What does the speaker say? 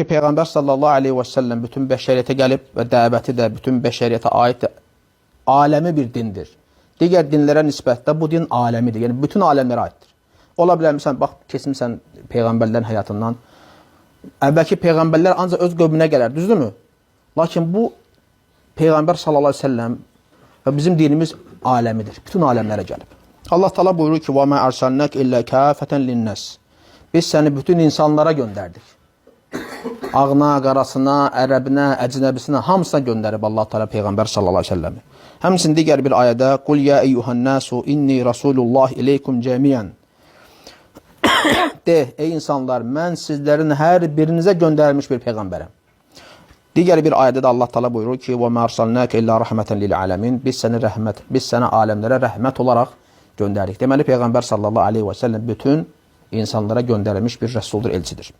Peygamber sallallahu aleyhi ve sellem bütün beşeriyete gelip ve daveti de bütün beşeriyete ait alemi bir dindir. Diğer dinlere nispetle bu din alemidir. Yani bütün alemlere aittir. Olabilir mesela bak kesimsen peygamberlerin hayatından. Evvelki peygamberler ancak öz qövmünə gələr, düzdür mü? Lakin bu peygamber sallallahu aleyhi ve sellem ve bizim dinimiz alemidir. Bütün alemlere gelip. Allah Teala buyurur ki: "Ve ma arsalnak illa kafeten linnas." Biz seni bütün insanlara gönderdik. Ağına, qarasına, ərəbinə, əcnəbisinə hamısına göndərib Allah Teala Peyğəmbər sallallahu aleyhi ve sellem. Həmçinin digər bir ayədə: "Qul ya eyyuhan-nasu inni rasulullah ileykum cemiyan." De, ey insanlar, mən sizlərin hər birinizə göndərilmiş bir peyğəmbərəm. Digər bir ayədə də Allah Teala buyurur ki: "Və ma arsalnaka illa rahmeten lil alamin." Biz səni aləmlərə rəhmət olaraq göndərdik. Deməli Peyğəmbər sallallahu aleyhi ve sellem bütün insanlara göndərilmiş bir rəsuldur, elçidir.